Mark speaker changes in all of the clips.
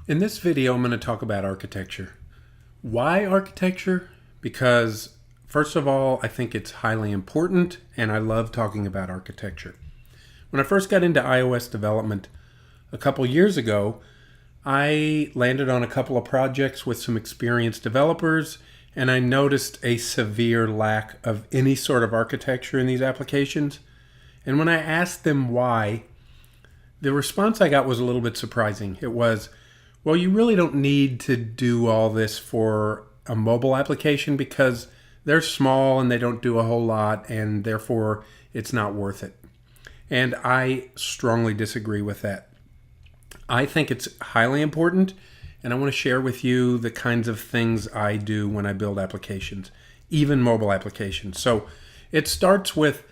Speaker 1: In this video, I'm going to talk about architecture. Why architecture? Because, first of all, I think it's highly important, and I love talking about architecture. When I first got into iOS development a couple years ago, I landed on a couple of projects with some experienced developers, and I noticed a severe lack of any sort of architecture in these applications. And when I asked them why, the response I got was a little bit surprising. It was, well, you really don't need to do all this for a mobile application because they're small and they don't do a whole lot, and therefore it's not worth it. And I strongly disagree with that. I think it's highly important, and I want to share with you the kinds of things I do when I build applications, even mobile applications. So it starts with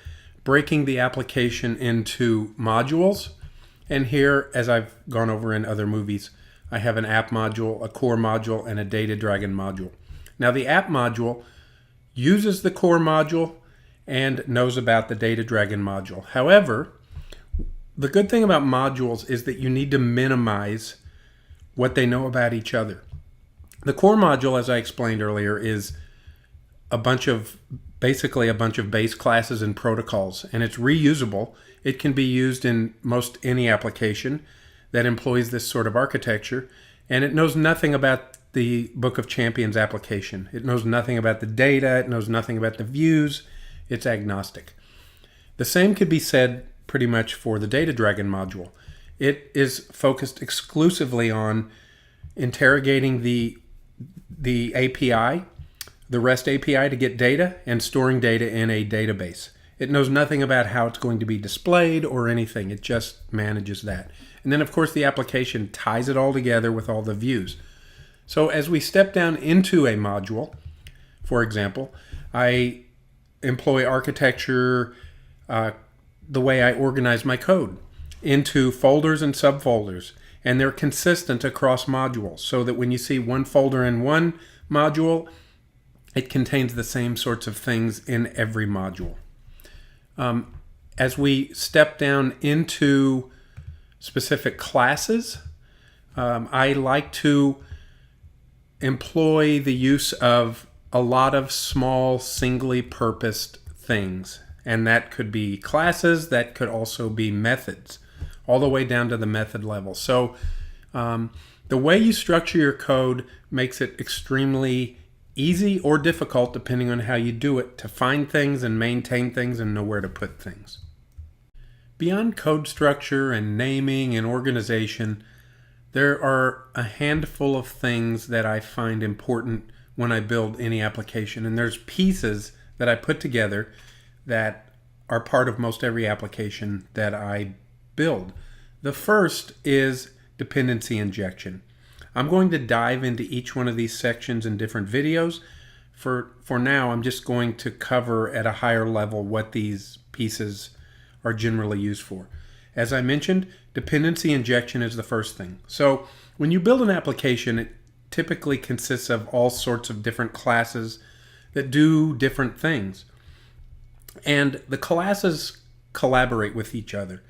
Speaker 1: breaking the application into modules. And here, as I've gone over in other movies, I have an app module, a core module, and a data dragon module. Now, the app module uses the core module and knows about the data dragon module. However, the good thing about modules is that you need to minimize what they know about each other. The core module, as I explained earlier, is basically a bunch of base classes and protocols, and it's reusable. It can be used in most any application that employs this sort of architecture, and it knows nothing about the Book of Champions application. It knows nothing about the data. It knows nothing about the views. It's agnostic. The same could be said pretty much for the Data Dragon module. It is focused exclusively on interrogating the API, the REST API, to get data and storing data in a database. It knows nothing about how it's going to be displayed or anything. It just manages that. And then, of course, the application ties it all together with all the views. So as we step down into a module, for example, I employ architecture the way I organize my code into folders and subfolders. And they're consistent across modules so that when you see one folder in one module, it contains the same sorts of things in every module. As we step down into specific classes, I like to employ the use of a lot of small, singly purposed things. And that could be classes, that could also be methods, all the way down to the method level. So the way you structure your code makes it extremely easy or difficult, depending on how you do it, to find things and maintain things and know where to put things. Beyond code structure and naming and organization, there are a handful of things that I find important when I build any application. And there's pieces that I put together that are part of most every application that I build. The first is dependency injection. I'm going to dive into each one of these sections in different videos. For now, I'm just going to cover at a higher level what these pieces are generally used for. As I mentioned, dependency injection is the first thing. So when you build an application, it typically consists of all sorts of different classes that do different things. And the classes collaborate with each other.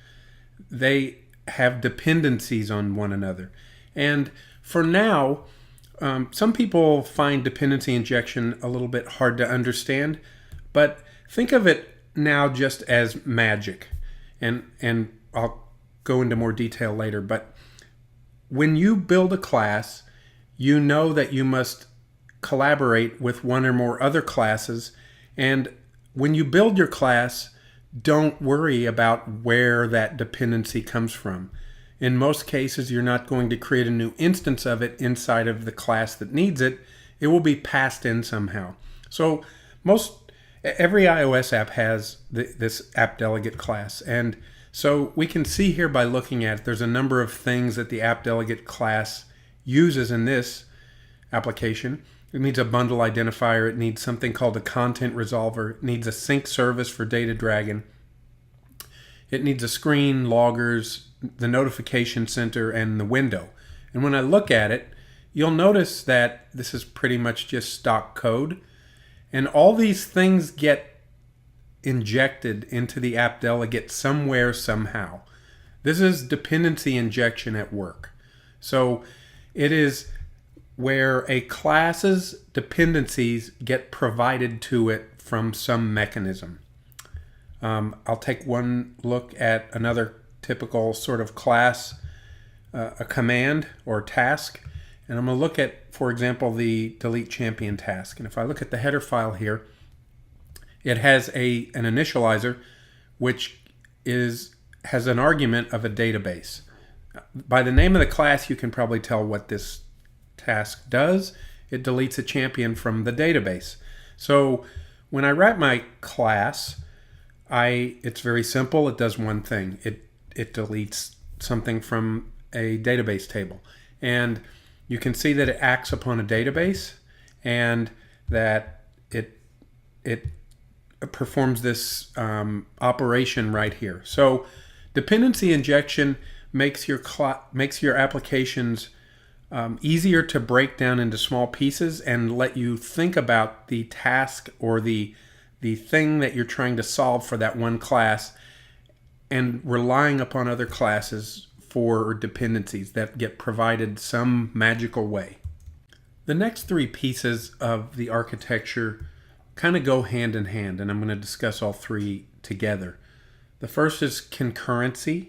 Speaker 1: They have dependencies on one another. And for now, some people find dependency injection a little bit hard to understand, but think of it now just as magic. And I'll go into more detail later, but when you build a class, you know that you must collaborate with one or more other classes. And when you build your class, don't worry about where that dependency comes from. In most cases, you're not going to create a new instance of it inside of the class that needs it. It will be passed in somehow. So every iOS app has this app delegate class. And so we can see here by looking at it, there's a number of things that the app delegate class uses in this application. It needs a bundle identifier. It needs something called a content resolver. It needs a sync service for Data Dragon. It needs a screen, loggers, the notification center, and the window. And when I look at it, you'll notice that this is pretty much just stock code. And all these things get injected into the app delegate somewhere, somehow. This is dependency injection at work. So It is where a class's dependencies get provided to it from some mechanism. I'll take one look at another typical sort of class, a command or task, and I'm going to look at, for example, the delete champion task. And if I look at the header file here, it has an initializer which has an argument of a database. By the name of the class, you can probably tell what this task does. It deletes a champion from the database. So when I write my class, it's very simple. It does one thing. It deletes something from a database table. And you can see that it acts upon a database and that it performs this operation right here. So dependency injection makes your applications easier to break down into small pieces and let you think about the task or the thing that you're trying to solve for that one class, and relying upon other classes for dependencies that get provided some magical way. The next three pieces of the architecture kind of go hand in hand, and I'm going to discuss all three together. The first is concurrency.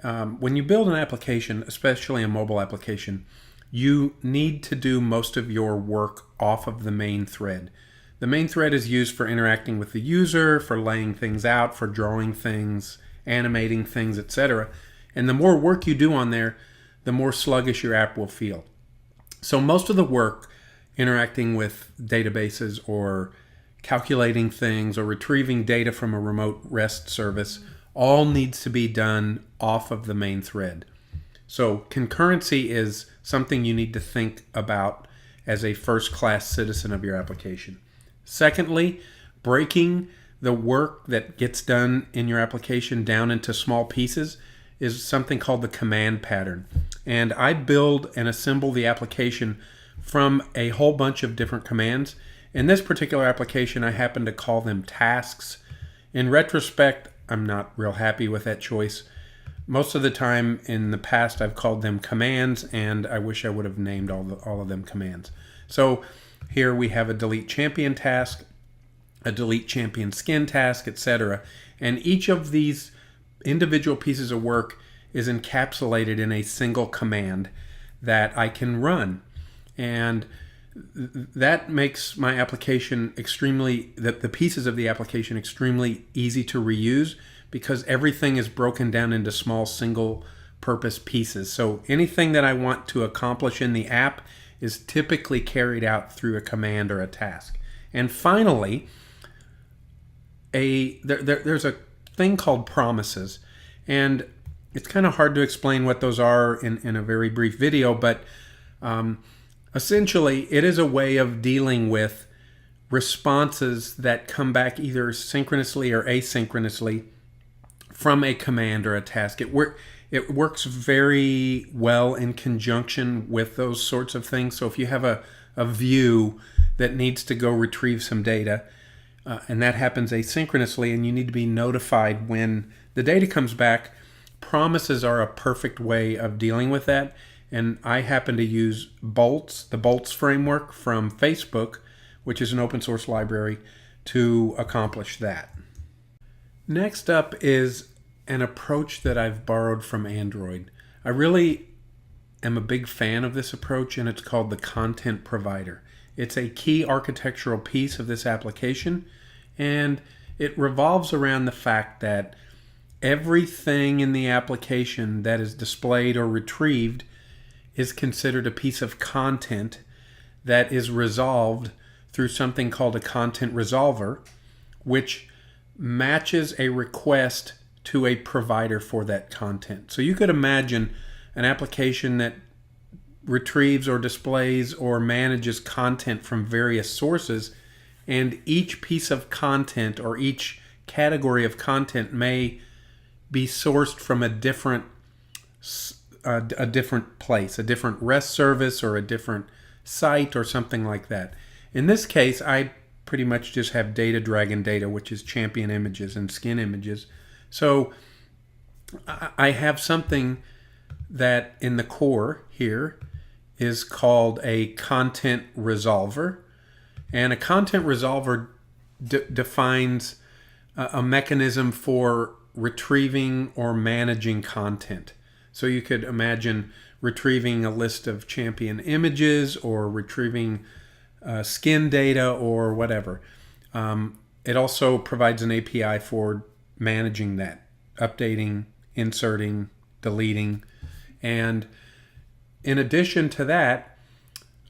Speaker 1: When you build an application, especially a mobile application, you need to do most of your work off of the main thread. The main thread is used for interacting with the user, for laying things out, for drawing things, animating things, etc. And the more work you do on there, the more sluggish your app will feel. So most of the work interacting with databases or calculating things or retrieving data from a remote REST service all needs to be done off of the main thread. So concurrency is something you need to think about as a first-class citizen of your application. Secondly, breaking the work that gets done in your application down into small pieces is something called the command pattern. And I build and assemble the application from a whole bunch of different commands. In this particular application, I happen to call them tasks. In retrospect, I'm not real happy with that choice. Most of the time in the past, I've called them commands, and I wish I would have named all of them commands. So here we have a delete champion task, a delete champion skin task, etc. And each of these individual pieces of work is encapsulated in a single command that I can run. And that makes my application the pieces of the application extremely easy to reuse, because everything is broken down into small single purpose pieces. So anything that I want to accomplish in the app is typically carried out through a command or a task. And finally, there's a thing called promises. And it's kind of hard to explain what those are in a very brief video, but essentially it is a way of dealing with responses that come back either synchronously or asynchronously from a command or a task. It works very well in conjunction with those sorts of things. So if you have a view that needs to go retrieve some data, and that happens asynchronously, and you need to be notified when the data comes back, promises are a perfect way of dealing with that. And I happen to use Bolts, the Bolts framework from Facebook, which is an open source library, to accomplish that. Next up is an approach that I've borrowed from Android. I really am a big fan of this approach, and it's called the content provider. It's a key architectural piece of this application, and it revolves around the fact that everything in the application that is displayed or retrieved is considered a piece of content that is resolved through something called a content resolver, which matches a request to a provider for that content. So you could imagine an application that retrieves or displays or manages content from various sources, and each piece of content or each category of content may be sourced from a different place, a different REST service or a different site or something like that. In this case, I pretty much just have data dragon data, which is champion images and skin images. So I have something that in the core here is called a content resolver. And a content resolver defines a mechanism for retrieving or managing content. So you could imagine retrieving a list of champion images or retrieving skin data or whatever. It also provides an API for managing that, updating, inserting, deleting. And in addition to that,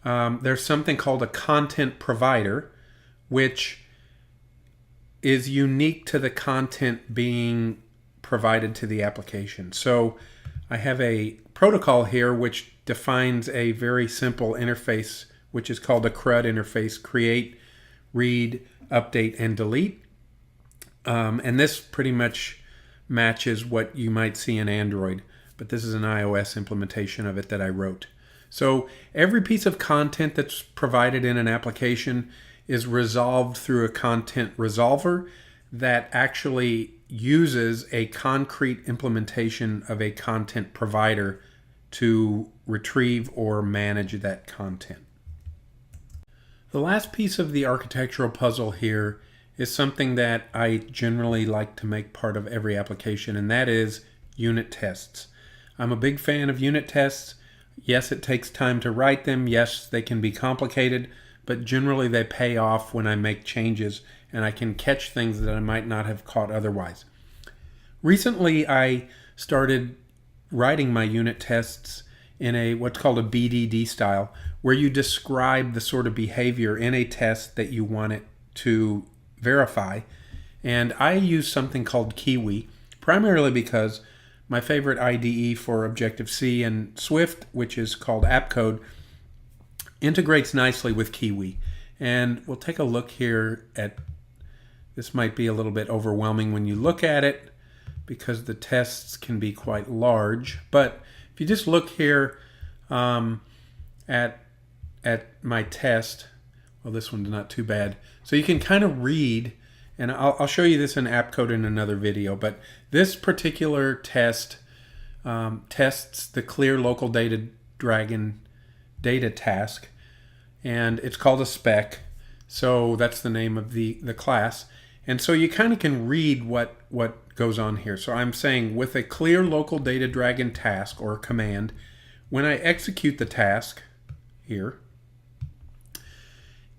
Speaker 1: there's something called a content provider, which is unique to the content being provided to the application. So I have a protocol here which defines a very simple interface, which is called a CRUD interface: create, read, update, and delete. And this pretty much matches what you might see in Android, but this is an iOS implementation of it that I wrote. So every piece of content that's provided in an application is resolved through a content resolver that actually uses a concrete implementation of a content provider to retrieve or manage that content. The last piece of the architectural puzzle here is something that I generally like to make part of every application, and that is unit tests. I'm a big fan of unit tests. Yes, it takes time to write them. Yes, they can be complicated, but generally they pay off when I make changes and I can catch things that I might not have caught otherwise. Recently, I started writing my unit tests in what's called a BDD style, where you describe the sort of behavior in a test that you want it to verify. And I use something called Kiwi, primarily because my favorite IDE for Objective-C and Swift, which is called AppCode, integrates nicely with Kiwi. And we'll take a look here at, this might be a little bit overwhelming when you look at it because the tests can be quite large. But if you just look here at my test, well, this one's not too bad. So you can kind of read, and I'll show you this in AppCode in another video, but this particular test tests the clear local data dragon data task, and it's called a spec. So that's the name of the class. And so you kind of can read what goes on here. So I'm saying with a clear local data dragon task or command, when I execute the task here,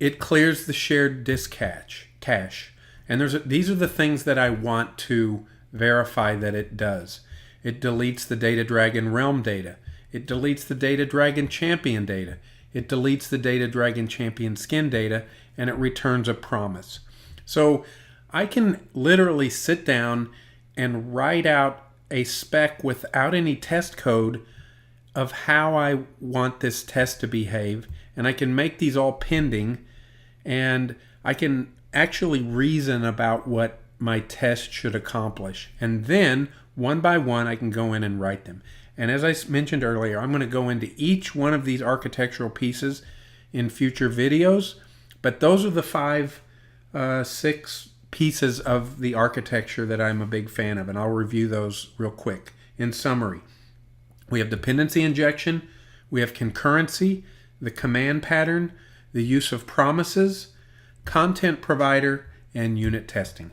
Speaker 1: it clears the shared disk cache. And these are the things that I want to verify that it does. It deletes the Data Dragon Realm data. It deletes the Data Dragon Champion data. It deletes the Data Dragon Champion Skin data, and it returns a promise. So I can literally sit down and write out a spec without any test code of how I want this test to behave, and I can make these all pending, and I can actually reason about what my test should accomplish. And then, one by one, I can go in and write them. And as I mentioned earlier, I'm going to go into each one of these architectural pieces in future videos, but those are the 6 pieces of the architecture that I'm a big fan of, and I'll review those real quick. In summary, we have dependency injection, we have concurrency, the command pattern, the use of promises, content provider, and unit testing.